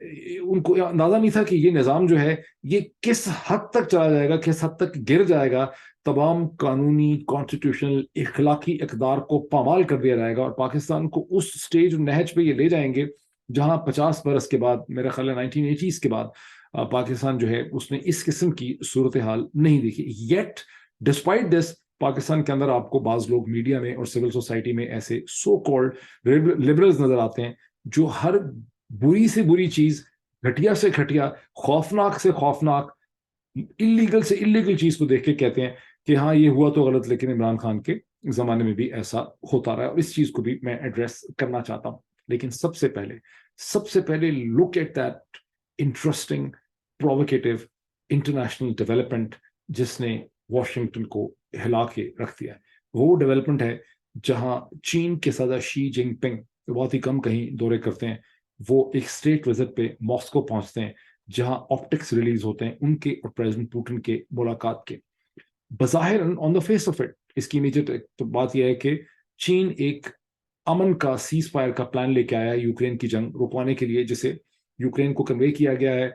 ان کو اندازہ نہیں تھا کہ یہ نظام جو ہے یہ کس حد تک چلا جائے گا، کس حد تک گر جائے گا، تمام قانونی کانسٹیٹیوشنل اخلاقی اقدار کو پامال کر دیا جائے گا، اور پاکستان کو اس سٹیج نہج پہ یہ لے جائیں گے جہاں 50 برس کے بعد، میرا خیال ہے 1980s کے بعد، پاکستان جو ہے اس نے اس قسم کی صورتحال نہیں دیکھی یٹ. ڈسپائٹ دس، پاکستان کے اندر آپ کو بعض لوگ میڈیا میں اور سول سوسائٹی میں ایسے سو کالڈ لبرلز نظر آتے ہیں جو ہر بری سے بری چیز، گھٹیا سے گھٹیا، خوفناک سے خوفناک، انلیگل سے انلیگل چیز کو دیکھ کے کہتے ہیں کہ ہاں یہ ہوا تو غلط، لیکن عمران خان کے زمانے میں بھی ایسا ہوتا رہا ہے، اور اس چیز کو بھی میں ایڈریس کرنا چاہتا ہوں. لیکن سب سے پہلے look at that interesting provocative international development جس نے واشنگٹن کو ہلا کے رکھ دیا ہے. وہ ڈیولپمنٹ ہے جہاں چین کے صدر شی جن پنگ بہت ہی کم کہیں دورے کرتے ہیں، وہ ایک اسٹیٹ وزٹ پہ ماسکو پہنچتے ہیں جہاں آپٹکس ریلیز ہوتے ہیں ان کے اور پریزیڈنٹ پوٹن کے ملاقات کے. بظاہر آن دا فیس آف اٹ اس کی امیجیٹ تو بات یہ ہے کہ چین ایک امن کا سیز فائر کا پلان لے کے آیا ہے یوکرین کی جنگ رکوانے کے لیے، جسے یوکرین کو کنوے کیا گیا ہے.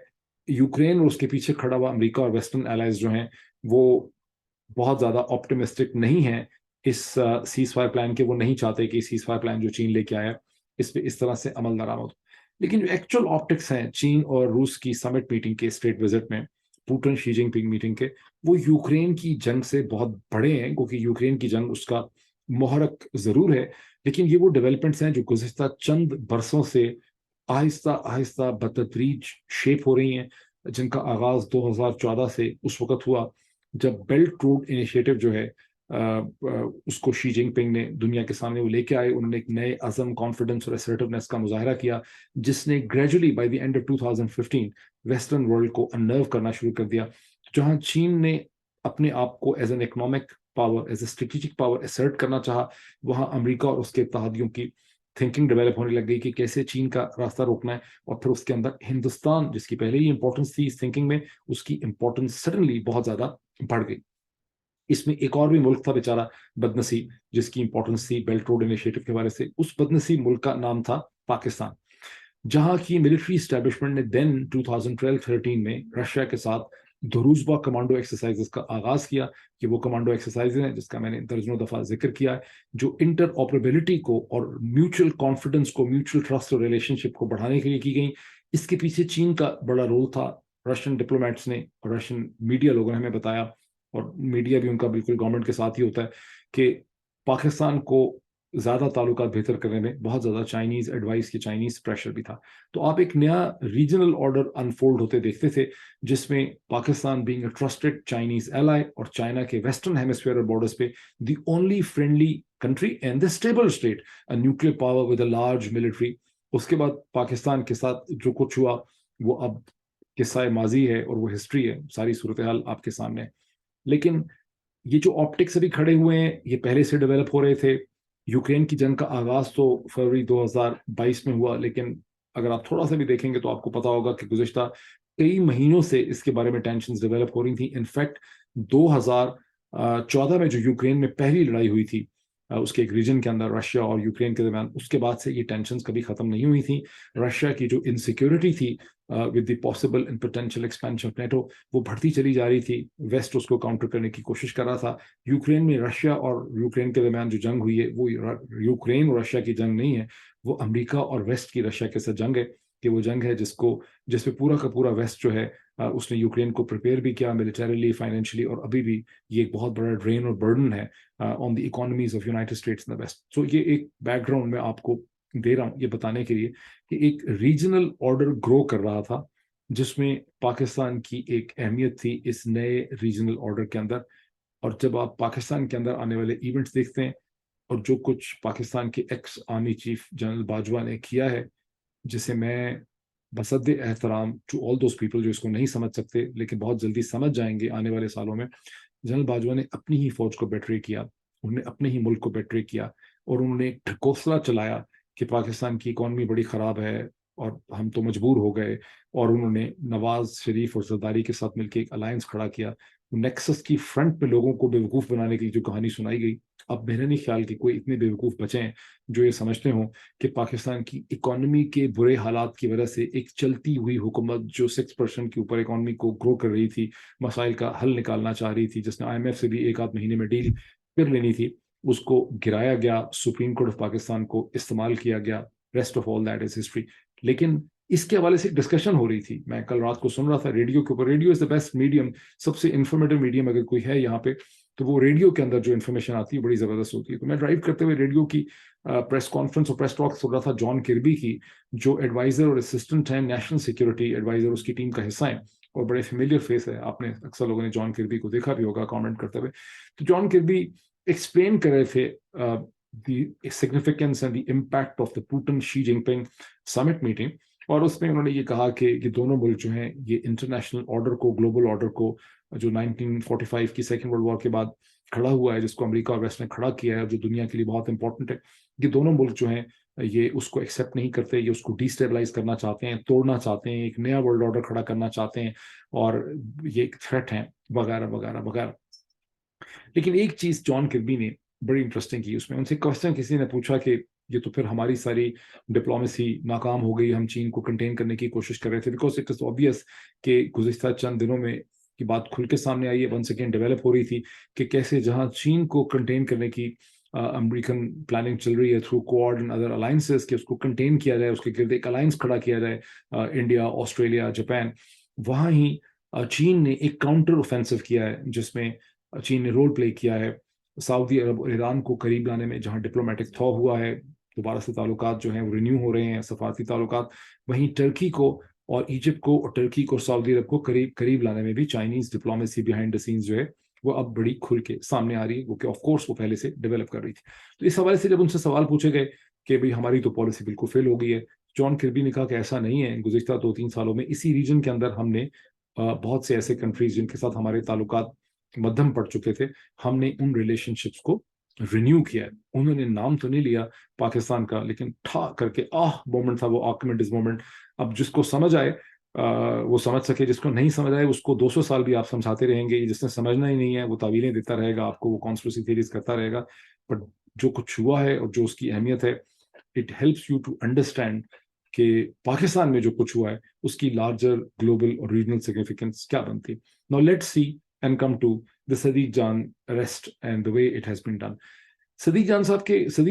یوکرین اور اس کے پیچھے کھڑا ہوا امریکہ اور ویسٹرن الائز جو ہیں وہ بہت زیادہ آپٹمسٹک نہیں ہیں اس سیز فائر پلان کے. وہ نہیں چاہتے کہ سیز فائر پلان جو چین لے کے آیا اس پہ اس طرح سے عمل درآمد. لیکن جو ایکچوئل آپٹکس ہیں چین اور روس کی سمٹ میٹنگ کے اسٹیٹ وزٹ میں، پوٹن شی جن پنگ میٹنگ کے، وہ یوکرین کی جنگ سے بہت بڑے ہیں، کیونکہ یوکرین کی جنگ اس کا محرک ضرور ہے، لیکن یہ وہ ڈیولپمنٹس ہیں جو گزشتہ چند برسوں سے آہستہ آہستہ بتدریج شیپ ہو رہی ہیں، جن کا آغاز 2014 سے اس وقت ہوا جب بیلٹ روڈ انیشیٹو جو ہے اس کو شی جن پنگ نے دنیا کے سامنے وہ لے کے آئے. انہوں نے ایک نئے عزم، کانفیڈنس اور اسرٹیونیس کا مظاہرہ کیا جس نے gradually by the end of 2015 western world کو انرو کرنا شروع کر دیا. جہاں چین نے اپنے آپ کو as an economic power, as a strategic power assert کرنا چاہا، وہاں امریکہ اور اس کے اتحادیوں کی تھنکنگ ڈیولپ ہونے لگ گئی کہ کیسے چین کا راستہ روکنا ہے. اور پھر اس کے اندر ہندوستان، جس کی پہلے ہی امپورٹنس تھی اس تھنکنگ میں، اس کی امپورٹنس سڈنلی بہت زیادہ بڑھ گئی. اس میں ایک اور بھی ملک تھا بیچارہ بدنصیب جس کی امپورٹنس تھی بیلٹ روڈ انیشیٹو کے حوالے سے. اس بدنصیب ملک کا نام تھا پاکستان، جہاں کی ملٹری اسٹیبلشمنٹ نے دین 2012-13 میں رشیا کے ساتھ دھروزبا کمانڈو ایکسرسائزز کا آغاز کیا. کہ وہ کمانڈو ایکسرسائز ہیں جس کا میں نے درجنوں دفعہ ذکر کیا ہے، جو انٹر آپریبلٹی کو اور میوچل کانفیڈنس کو، میوچل ٹرسٹ اور ریلیشن شپ کو بڑھانے کے لیے کی گئی. اس کے پیچھے چین کا بڑا رول تھا. رشین ڈپلومیٹس نے اور رشین میڈیا لوگوں نے ہمیں بتایا، اور میڈیا بھی ان کا بالکل گورنمنٹ کے ساتھ ہی ہوتا ہے، کہ پاکستان کو زیادہ تعلقات بہتر کرنے میں بہت زیادہ چائنیز ایڈوائس کی، چائنیز پریشر بھی تھا. تو آپ ایک نیا ریجنل آرڈر انفولڈ ہوتے دیکھتے تھے جس میں Pakistan being a trusted Chinese ally, اور چائنا کے ویسٹرن ہیمسفیئر بارڈرز پہ the only friendly country and the stable state, a nuclear power with a large military. اس کے بعد پاکستان کے ساتھ جو کچھ ہوا وہ اب قصہ ماضی ہے اور وہ ہسٹری ہے. ساری صورتحال آپ کے سامنے ہے. لیکن یہ جو آپٹکس ابھی کھڑے ہوئے ہیں یہ پہلے سے ڈیولپ ہو رہے تھے. یوکرین کی جنگ کا آغاز تو فروری 2022 میں ہوا، لیکن اگر آپ تھوڑا سا بھی دیکھیں گے تو آپ کو پتا ہوگا کہ گزشتہ کئی مہینوں سے اس کے بارے میں ٹینشنز ڈیولپ ہو رہی تھیں. انفیکٹ 2014 میں جو یوکرین میں پہلی لڑائی ہوئی تھی اس کے ایک ریجن کے اندر رشیا اور یوکرین کے درمیان، اس کے بعد سے یہ ٹینشنز کبھی ختم نہیں ہوئی تھیں. رشیا کی جو انسیکیورٹی تھی with the possible and potential expansion of NATO, وہ بڑھتی چلی جا رہی تھی. ویسٹ اس کو کاؤنٹر کرنے کی کوشش کر رہا تھا. یوکرین میں رشیا اور یوکرین کے درمیان جو جنگ ہوئی ہے وہ یوکرین اور رشیا کی جنگ نہیں ہے، وہ امریکہ اور ویسٹ کی رشیا کے ساتھ جنگ ہے. کہ وہ جنگ ہے جس پہ پورا کا پورا ویسٹ جو ہے اس نے یوکرین کو پریپیئر بھی کیا ملیٹریلی، فائنینشلی، اور ابھی بھی یہ ایک بہت بڑا ڈرین اور برڈن ہے on the economies of United States in the west. So یہ ایک بیک گراؤنڈ میں آپ کو دے رہا ہوں یہ بتانے کے لیے کہ ایک ریجنل آرڈر گرو کر رہا تھا جس میں پاکستان کی ایک اہمیت تھی اس نئے ریجنل آرڈر کے اندر. اور جب آپ پاکستان کے اندر آنے والے ایونٹس دیکھتے ہیں اور جو کچھ پاکستان کے x army chief general Bajwa نے کیا ہے، جسے میں بصد احترام ٹو آل دوز پیپل جو اس کو نہیں سمجھ سکتے لیکن بہت جلدی سمجھ جائیں گے آنے والے سالوں میں، جنرل باجوہ نے اپنی ہی فوج کو بیٹری کیا، انہوں نے اپنے ہی ملک کو بیٹری کیا، اور انہوں نے ڈھکوسلا چلایا کہ پاکستان کی اکانومی بڑی خراب ہے اور ہم تو مجبور ہو گئے. اور انہوں نے نواز شریف اور زرداری کے ساتھ مل کے ایک الائنس کھڑا کیا. نیکسس کی فرنٹ پہ لوگوں کو بیوقوف بنانے کی جو کہانی سنائی گئی اب میرا نہیں خیال کہ کوئی اتنے بیوقوف بچے ہیں جو یہ سمجھتے ہوں کہ پاکستان کی اکانومی کے برے حالات کی وجہ سے ایک چلتی ہوئی حکومت جو 6% کے اوپر اکانومی کو گرو کر رہی تھی، مسائل کا حل نکالنا چاہ رہی تھی، جس نے IMF سے بھی ایک آدھ مہینے میں ڈیل کر لینی تھی، اس کو گرایا گیا، سپریم کورٹ آف پاکستان کو استعمال کیا گیا. Rest of all that is history. لیکن اس کے حوالے سے ایک ڈسکشن ہو رہی تھی، میں کل رات کو سن رہا تھا ریڈیو کے اوپر. Radio is the best medium, سب سے انفارمیٹیو میڈیم اگر کوئی ہے یہاں پہ تو وہ ریڈیو کے اندر جو انفارمیشن آتی ہے بڑی زبردست ہوتی ہے. تو میں ڈرائیو کرتے ہوئے ریڈیو کی پریس کانفرنس اور پریس ٹاک سن رہا تھا جان کربی کی، جو ایڈوائزر اور اسسٹنٹ ہیں نیشنل سیکورٹی ایڈوائزر، اس کی ٹیم کا حصہ ہیں اور بڑے فیملیئر فیس ہے. آپ نے اکثر لوگوں نے جان کربی کو دیکھا بھی ہوگا کامنٹ کرتے ہوئے. تو جان کربی ایکسپلین کر رہے تھے the significance and the impact of the Putin Xi Jinping summit meeting. اور اس میں انہوں نے یہ کہا کہ یہ دونوں ملک جو ہیں یہ انٹرنیشنل آرڈر کو، گلوبل آرڈر کو جو 1945 کی سیکنڈ ورلڈ وار کے بعد کھڑا ہوا ہے، جس کو امریکہ اور ویسٹ نے کھڑا کیا ہے، جو دنیا کے لیے بہت امپورٹنٹ ہے، یہ دونوں ملک جو ہیں یہ اس کو ایکسیپٹ نہیں کرتے، یہ اس کو ڈیسٹیبلائز کرنا چاہتے ہیں، توڑنا چاہتے ہیں، ایک نیا ورلڈ آرڈر کھڑا کرنا چاہتے ہیں اور یہ ایک تھریٹ ہیں وغیرہ وغیرہ وغیرہ. لیکن ایک چیز جان کربی نے بڑی انٹرسٹنگ کی، اس میں ان سے کوشچن کسی نے پوچھا کہ یہ تو پھر ہماری ساری ڈپلومیسی ناکام ہو گئی، ہم چین کو کنٹین کرنے کی کوشش کر رہے تھے، بیکاز اٹ از آبویس کہ گزشتہ چند دنوں میں کی بات کھل کے سامنے آئی ہے، ون سیکنڈ ڈیولپ ہو رہی تھی کہ کیسے جہاں چین کو کنٹین کرنے کی امریکن پلاننگ چل رہی ہے تھرو کوآڈ اینڈ ادر الائنسز کہ اس کو کنٹین کیا جائے، اس کے گرد ایک الائنس کھڑا کیا جائے، انڈیا، آسٹریلیا، جاپان، وہاں ہی چین نے ایک کاؤنٹر اوفینسو کیا ہے جس میں چین نے رول پلے کیا ہے سعودی عرب اور ایران کو قریب لانے میں، جہاں ڈپلومیٹک تھو ہوا ہے، دوبارہ سے تعلقات جو ہیں وہ رینیو ہو رہے ہیں، سفارتی تعلقات. وہیں ٹرکی کو اور ایجپٹ کو اور ٹرکی کو اور سعودی عرب کو قریب لانے میں بھی Chinese diplomacy behind the scenes جو ہے وہ اب بڑی کھل کے سامنے آ رہی ہے، وہ کہ آف کورس وہ پہلے سے ڈیولپ کر رہی تھی. تو اس حوالے سے جب ان سے سوال پوچھے گئے کہ بھئی ہماری تو پالیسی بالکل فیل ہو گئی ہے، جان کربی نے کہا کہ ایسا نہیں ہے. گزشتہ 2-3 سالوں میں اسی ریجن کے اندر ہم نے بہت سے ایسے کنٹریز جن کے ساتھ ہمارے تعلقات مدھم پڑ چکے تھے، ہم نے ان ریلیشن شپس کو رینیو کیا ہے. انہوں نے نام تو نہیں لیا پاکستان کا، لیکن ٹھا کر کے مومنٹ تھا وہ، آرکیمیڈز مومنٹ. اب جس کو سمجھ آئے وہ سمجھ سکے، جس کو نہیں سمجھ آئے اس کو 200 سال بھی آپ سمجھاتے رہیں گے، جس نے سمجھنا ہی نہیں ہے وہ تعویلیں دیتا رہے گا آپ کو، وہ کانسپریسی تھیریز کرتا رہے گا. بٹ جو کچھ ہوا ہے اور جو اس کی اہمیت ہے، it helps you to understand کہ پاکستان میں جو کچھ ہوا ہے اس کی لارجر گلوبل اور ریجنل سگنیفیکینس کیا بنتی. Now let's see and come to the Sadiq Jan arrest and the way it has been done. Sadiq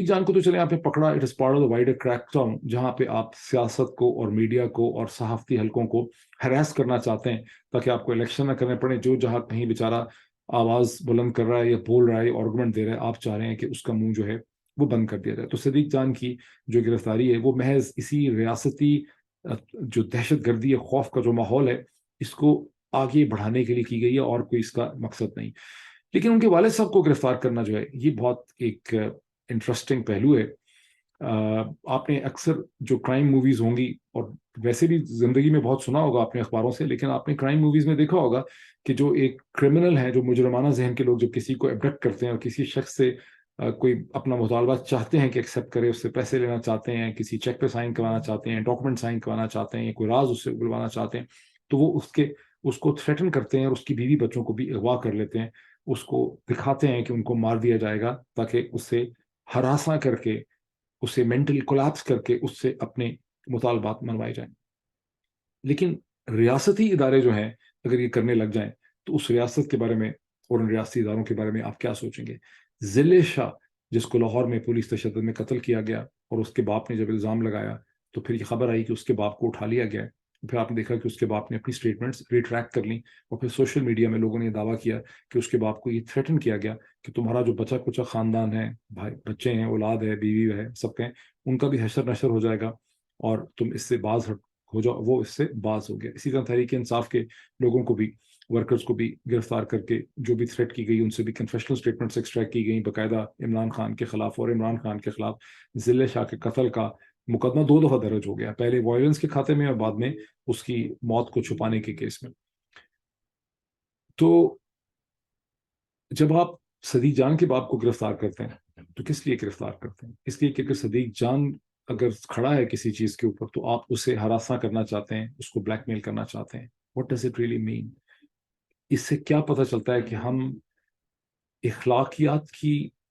Jan کو تو چلے آپ نے پکڑا، it is part of the wider crackdown, جہاں پہ آپ سیاست کو اور میڈیا کو اور صحافتی حلقوں کو ہراس کرنا چاہتے ہیں تاکہ آپ کو الیکشن نہ کرنے پڑے. جو جہاں کہیں بیچارہ آواز بلند کر رہا ہے یا بول رہا ہے، آرگومنٹ دے رہا ہے، آپ چاہ رہے ہیں کہ اس کا منہ جو ہے وہ بند کر دیا جائے. تو صدیق جان کی جو گرفتاری ہے وہ محض اسی ریاستی جو دہشت گردی یا خوف کا جو ماحول ہے اس کو آگے بڑھانے کے لیے کی گئی ہے، اور کوئی اس کا مقصد نہیں. لیکن ان کے والد صاحب کو گرفتار کرنا جو ہے یہ بہت ایک انٹرسٹنگ پہلو ہے. آپ نے اکثر جو کرائم موویز ہوں گی، اور ویسے بھی زندگی میں بہت سنا ہوگا آپ نے اخباروں سے، لیکن آپ نے کرائم موویز میں دیکھا ہوگا کہ جو ایک کرمنل ہیں، جو مجرمانہ ذہن کے لوگ جب کسی کو ابڈکٹ کرتے ہیں اور کسی شخص سے کوئی اپنا مطالبہ چاہتے ہیں کہ ایکسیپٹ کرے، اس سے پیسے لینا چاہتے ہیں، کسی چیک پہ سائن کروانا چاہتے ہیں، ڈاکومنٹ سائن کروانا چاہتے ہیں، یا کوئی راز اس سے بلوانا چاہتے ہیں، تو وہ اس کو تھریٹن کرتے ہیں اور اس کی بیوی بچوں کو بھی اغوا کر لیتے ہیں. اس کو دکھاتے ہیں کہ ان کو مار دیا جائے گا تاکہ اس سے ہراساں کر کے، اسے مینٹل کولیپس کر کے اس سے اپنے مطالبات منوائے جائیں. لیکن ریاستی ادارے جو ہیں اگر یہ کرنے لگ جائیں تو اس ریاست کے بارے میں اور ان ریاستی اداروں کے بارے میں آپ کیا سوچیں گے؟ ذل شاہ، جس کو لاہور میں پولیس تشدد میں قتل کیا گیا اور اس کے باپ نے جب الزام لگایا تو پھر یہ خبر آئی کہ اس کے باپ کو اٹھا لیا گیا. پھر آپ نے دیکھا کہ اس کے باپ نے اپنی سٹیٹمنٹس ریٹریکٹ کر لیں، اور پھر سوشل میڈیا میں لوگوں نے دعویٰ کیا کہ اس کے باپ کو یہ تھریٹن کیا گیا کہ تمہارا جو بچہ کچا خاندان ہے، بھائی بچے ہیں، اولاد ہے، بیوی ہے، سب کے ان کا بھی حشر نشر ہو جائے گا اور تم اس سے باز ہو جاؤ. وہ اس سے باز ہو گیا. اسی طرح تحریک انصاف کے لوگوں کو بھی، ورکرز کو بھی گرفتار کر کے جو بھی تھریٹ کی گئی، ان سے بھی کنفیشنل سٹیٹمنٹس ایکسٹریکٹ کی گئی باقاعدہ عمران خان کے خلاف. اور عمران خان کے خلاف ذل شاہ کے قتل کا مقدمہ 2 دفعہ درج ہو گیا، پہلے وائلنس کے کھاتے میں اور بعد میں اس کی موت کو چھپانے کے کیس میں. تو جب آپ صدیق جان کے باپ کو گرفتار کرتے ہیں تو کس لیے گرفتار کرتے ہیں؟ اس لیے کہ اگر صدیق جان اگر کھڑا ہے کسی چیز کے اوپر تو آپ اسے ہراساں کرنا چاہتے ہیں، اس کو بلیک میل کرنا چاہتے ہیں. What does it really mean? اس سے کیا پتہ چلتا ہے کہ ہم اخلاقیات کی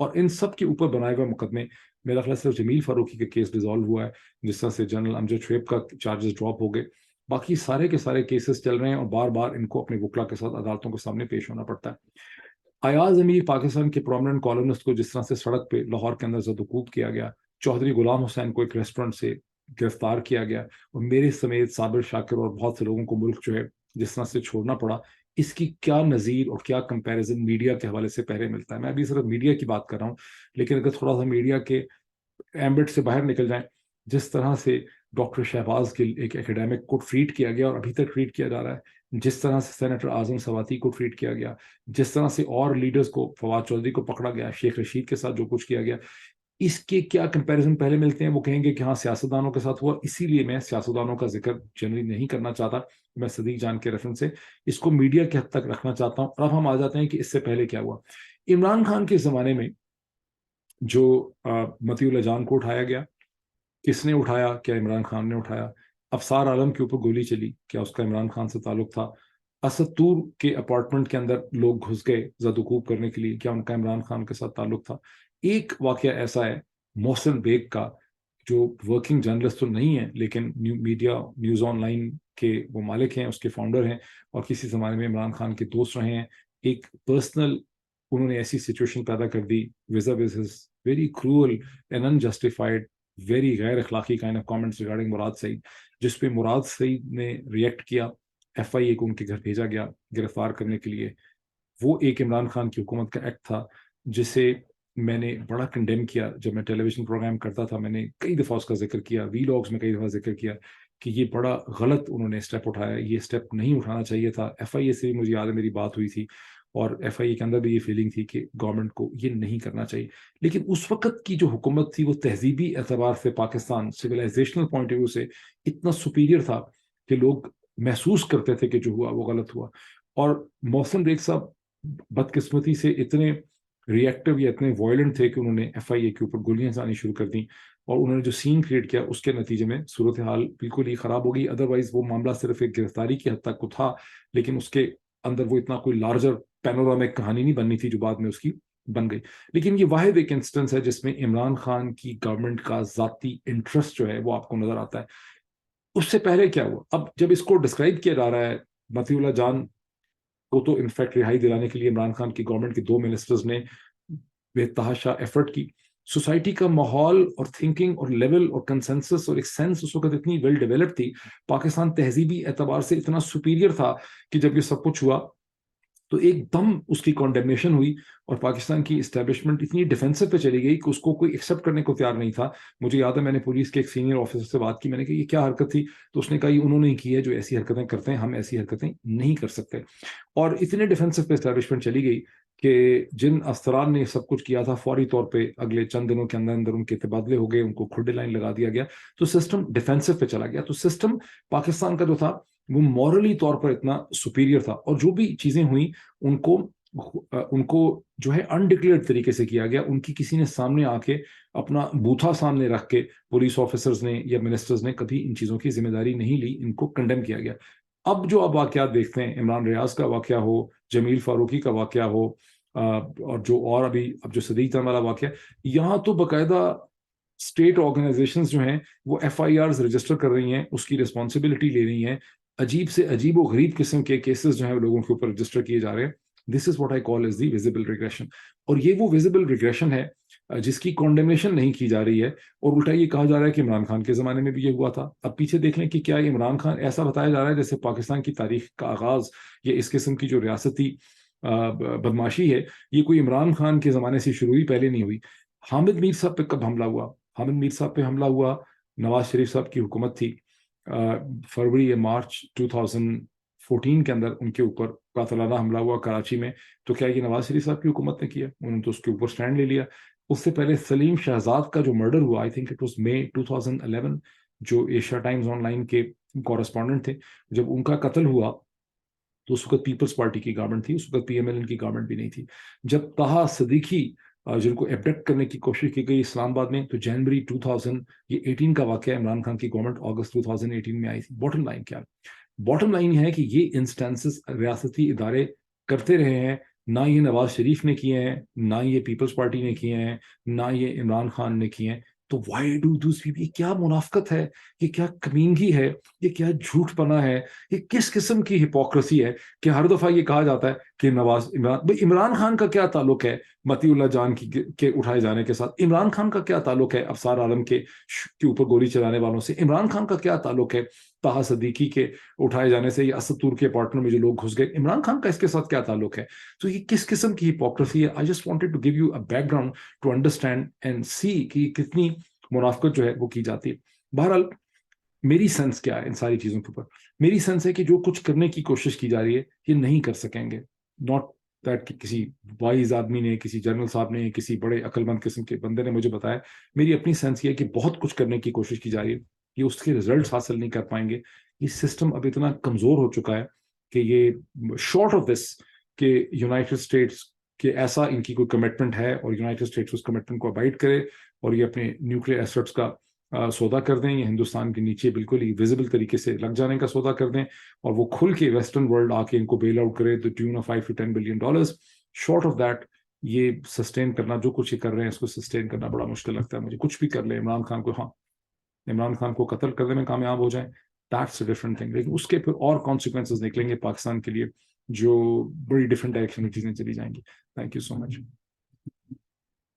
اور ان سب کے اوپر بنائے ہوئے مقدمے، میرا خیال صرف جمیل فاروقی کا کیس ڈیزالو ہوا ہے، جس طرح سے جنرل امجد شعیب کا چارجز ڈراپ ہو گئے، باقی سارے کے سارے کیسز چل رہے ہیں اور بار بار ان کو اپنے وکلا کے ساتھ عدالتوں کے سامنے پیش ہونا پڑتا ہے۔ ایاز امیر پاکستان کے پرومننٹ کالمنسٹ کو جس طرح سے سڑک پہ لاہور کے اندر زد و کوب کیا گیا، چودھری غلام حسین کو ایک ریسٹورنٹ سے گرفتار کیا گیا، اور میرے سمیت صابر شاکر اور بہت سے لوگوں کو ملک جو ہے جس طرح سے چھوڑنا پڑا، اس کی کیا نظیر اور کیا کمپیریزن میڈیا کے حوالے سے پہلے ملتا ہے؟ میں ابھی صرف میڈیا کی بات کر رہا ہوں، لیکن اگر تھوڑا سا میڈیا کے ایمبٹ سے باہر نکل جائیں، جس طرح سے ڈاکٹر شہباز کے ایک ایکیڈیمک کو ٹریٹ کیا گیا اور ابھی تک ٹریٹ کیا جا رہا ہے، جس طرح سے سینیٹر اعظم سواتی کو ٹریٹ کیا گیا، جس طرح سے اور لیڈرز کو، فواد چودھری کو پکڑا گیا، شیخ رشید کے ساتھ جو کچھ کیا گیا، اس کے کیا کمپیریزن پہلے ملتے ہیں؟ وہ کہیں گے کہ ہاں سیاستدانوں کے ساتھ ہوا، اسی لیے میں سیاستدانوں کا ذکر جنرلی نہیں کرنا چاہتا، میں صدیق جان کے ریفرنس سے اس کو میڈیا کے حد تک رکھنا چاہتا ہوں۔ اور اب ہم آ جاتے ہیں کہ اس سے پہلے کیا ہوا۔ عمران خان کے زمانے میں جو مطیع اللہ جان کو اٹھایا گیا، کس نے اٹھایا؟ کیا عمران خان نے اٹھایا؟ افسار عالم کے اوپر گولی چلی، کیا اس کا عمران خان سے تعلق تھا؟ اسد طور کے اپارٹمنٹ کے اندر لوگ گھس گئے زد و کوب کرنے کے لیے، کیا ان کا عمران خان کے ساتھ تعلق تھا؟ ایک واقعہ ایسا ہے محسن بیگ کا، جو ورکنگ جرنلسٹ تو نہیں ہے لیکن میڈیا نیوز آن لائن کے وہ مالک ہیں، اس کے فاؤنڈر ہیں، اور کسی زمانے میں عمران خان کے دوست رہے ہیں۔ ایک پرسنل انہوں نے ایسی سچویشن پیدا کر دی vis-a-vis his very cruel and unjustified, very غیر اخلاقی kind of comments regarding مراد سعید، جس پہ مراد سعید نے ریئیکٹ کیا، ایف آئی اے کو ان کے گھر بھیجا گیا گرفتار کرنے کے لیے۔ وہ ایک عمران خان کی حکومت کا ایکٹ تھا جسے میں نے بڑا کنڈیم کیا۔ جب میں ٹیلی ویژن پروگرام کرتا تھا میں نے کئی دفعہ اس کا ذکر کیا، وی لاگز میں کئی دفعہ ذکر کیا کہ یہ بڑا غلط انہوں نے اسٹیپ اٹھایا، یہ اسٹیپ نہیں اٹھانا چاہیے تھا۔ ایف آئی اے سے مجھے یاد ہے میری بات ہوئی تھی، اور ایف آئی اے کے اندر بھی یہ فیلنگ تھی کہ گورنمنٹ کو یہ نہیں کرنا چاہیے، لیکن اس وقت کی جو حکومت تھی وہ تہذیبی اعتبار سے Pakistan civilisational point of view سے اتنا سپیریئر تھا کہ لوگ محسوس کرتے تھے کہ جو ہوا وہ غلط ہوا۔ اور محسن بیگ صاحب بدقسمتی سے اتنے ریئیکٹو یا اتنے وائلنٹ تھے کہ انہوں نے ایف آئی اے کے اوپر گولیاں چلانی شروع کر دیں، اور انہوں نے جو سین کریٹ کیا اس کے نتیجے میں صورتحال بالکل ہی خراب ہو گئی۔ ادروائز وہ معاملہ صرف ایک گرفتاری کی حد تک کو تھا، لیکن اس کے اندر وہ اتنا کوئی لارجر پینورامک کہانی نہیں بننی تھی جو بعد میں اس کی بن گئی۔ لیکن یہ واحد ایک انسٹنس ہے جس میں عمران خان کی گورنمنٹ کا ذاتی انٹرسٹ جو ہے وہ آپ کو نظر آتا ہے۔ اس سے پہلے کیا ہوا؟ اب جب اس کو ڈسکرائب کیا جا رہا ہے، مطیع اللہ جان کو تو انفیکٹ رہائی دلانے کے لیے عمران خان کی گورنمنٹ کے 2 منسٹرز نے بے تحاشا ایفرٹ کی، سوسائٹی کا ماحول اور تھنکنگ اور لیول اور کنسنسس اور ایک سینس اس وقت اتنی ویل ڈیولپ تھی، پاکستان تہذیبی اعتبار سے اتنا سپیریئر تھا کہ جب یہ سب کچھ ہوا تو ایک دم اس کی کانڈیمنیشن ہوئی، اور پاکستان کی اسٹیبلشمنٹ اتنی ڈیفینسو پہ چلی گئی کہ اس کو کوئی ایکسیپٹ کرنے کو تیار نہیں تھا۔ مجھے یاد ہے میں نے پولیس کے ایک سینئر آفیسر سے بات کی، میں نے کہا یہ کیا حرکت تھی؟ تو اس نے کہا یہ انہوں نے کی ہے جو ایسی حرکتیں کرتے ہیں، ہم ایسی حرکتیں نہیں کر سکتے۔ اور اتنے ڈیفینسو پہ اسٹیبلشمنٹ چلی گئی کہ جن افسران نے سب کچھ کیا تھا فوری طور پہ اگلے چند دنوں کے اندر اندر ان کے تبادلے ہو گئے، ان کو کھڈے لائن لگا دیا گیا، تو سسٹم ڈیفینسو پہ چلا گیا۔ تو سسٹم پاکستان کا جو تھا وہ مورلی طور پر اتنا سپیریئر تھا، اور جو بھی چیزیں ہوئیں ان کو جو ہے انڈکلیئرڈ طریقے سے کیا گیا۔ ان کی کسی نے سامنے آ کے اپنا بوتھا سامنے رکھ کے پولیس آفیسرز نے یا منسٹرز نے کبھی ان چیزوں کی ذمہ داری نہیں لی، ان کو کنڈیم کیا گیا۔ اب جو آپ واقعات دیکھتے ہیں، عمران ریاض کا واقعہ ہو، جمیل فاروقی کا واقعہ ہو، اور جو اور اب جو صدیق جان والا واقعہ، یہاں تو باقاعدہ اسٹیٹ آرگنائزیشنز جو ہیں وہ ایف آئی آرز رجسٹر کر رہی ہیں، اس کی رسپانسبلٹی لے رہی ہیں، عجیب سے عجیب و غریب قسم کے کیسز جو ہیں لوگوں کے اوپر رجسٹر کیے جا رہے ہیں۔ This is what I call is the visible regression, اور یہ وہ ویزیبل ریگریشن ہے جس کی کانڈیمنیشن نہیں کی جا رہی ہے، اور الٹا یہ کہا جا رہا ہے کہ عمران خان کے زمانے میں بھی یہ ہوا تھا۔ اب پیچھے دیکھ لیں کہ کیا عمران خان ایسا بتایا جا رہا ہے جیسے پاکستان کی تاریخ کا آغاز یا اس قسم کی جو ریاستی بدماشی ہے یہ کوئی عمران خان کے زمانے سے شروع ہوئی، پہلے نہیں ہوئی۔ حامد میر صاحب پہ کب حملہ ہوا؟ حامد میر صاحب پہ حملہ ہوا، نواز شریف صاحب کی حکومت تھی، فروری یا مارچ 2014 کے اندر ان کے اوپر قاتلانہ حملہ ہوا کراچی میں۔ تو کیا یہ نواز شریف صاحب کی حکومت نے کیا؟ انہوں نے تو اس کے اوپر سٹینڈ لے لیا۔ اس سے پہلے سلیم شہزاد کا جو مرڈر ہوا، آئی تھنک اٹ واز مئی 2011، جو ایشیا ٹائمز آن لائن کے کورسپونڈنٹ تھے، جب ان کا قتل ہوا تو اس وقت پیپلز پارٹی کی گورنمنٹ تھی، اس وقت پی ایم ایل این کی گورنمنٹ بھی نہیں تھی۔ جب طہا صدیقی جن کو ایبڈکٹ کرنے کی کوشش کی گئی اسلام آباد میں، تو جنوری 2018 کا واقعہ، عمران خان کی گورنمنٹ اگست 2018 میں آئی تھی۔ باٹم لائن کیا ہے؟ باٹم لائن یہ ہے کہ یہ انسٹانسز ریاستی ادارے کرتے رہے ہیں نہ یہ نواز شریف نے کیے ہیں، نہ یہ پیپلز پارٹی نے کیے ہیں، نہ یہ عمران خان نے کیے ہیں. تو وائی ڈو دوز پیپل؟ یہ کیا منافقت ہے، یہ کیا کمینگی ہے، یہ کیا جھوٹ پنا ہے، یہ کس قسم کی ہپوکریسی ہے کہ ہر دفعہ یہ کہا جاتا ہے کہ عمران خان کا کیا تعلق ہے متی اللہ جان کے اٹھائے جانے کے ساتھ؟ عمران خان کا کیا تعلق ہے افسار عالم کے اوپر گولی چلانے والوں سے؟ عمران خان کا کیا تعلق ہے طه صدیقی کے اٹھائے جانے سے، یا اسد تور کے پارٹنر میں جو لوگ گھس گئے، عمران خان کا اس کے ساتھ کیا تعلق ہے؟ تو یہ کس قسم کی ہپوکریسی ہے؟ I just wanted to give you a background to understand and see کہ کتنی منافقت جو ہے وہ کی جاتی ہے. بہرحال میری سینس کیا ہے ان ساری چیزوں کے اوپر؟ میری سینس ہے کہ جو کچھ کرنے کی کوشش کی جا رہی ہے یہ نہیں کر سکیں گے. ناٹ دیٹ کہ کسی وائز آدمی نے، کسی جنرل صاحب نے، کسی بڑے عقل مند قسم کے بندے نے مجھے بتایا. میری اپنی سینس یہ ہے کہ بہت کچھ کرنے کی کوشش کی جا رہی ہے، یہ اس کے ریزلٹس حاصل نہیں کر پائیں گے. یہ سسٹم اب اتنا کمزور ہو چکا ہے کہ یہ شارٹ آف دس کہ یونائٹڈ اسٹیٹس کہ ایسا ان کی کوئی کمٹمنٹ ہے اور یونائٹڈ اسٹیٹس اس کمٹمنٹ کو ابائڈ کرے اور یہ اپنے نیوکلیئر ایسٹس کا سودا کر دیں، یا ہندوستان کے نیچے بالکل ہی ویزیبل طریقے سے لگ جانے کا سودا کر دیں، اور وہ کھل کے ویسٹرن ورلڈ آ کے ان کو بیل آؤٹ کرے تو tune of 5 to 10 billion dollars. Short of that یہ سسٹین کرنا، جو کچھ یہ کر رہے ہیں اس کو سسٹین کرنا بڑا مشکل لگتا ہے مجھے. کچھ بھی کر لیں، عمران خان کو، ہاں عمران خان کو قتل کرنے میں کامیاب ہو جائیں، دیٹس اے ڈفرنٹ تھنگ، لیکن اس کے پھر اور کانسیکوینسز نکلیں گے پاکستان کے لیے جو بڑی ڈفرنٹ ڈائریکشن میں چیزیں چلی جائیں گی. Thank you so much.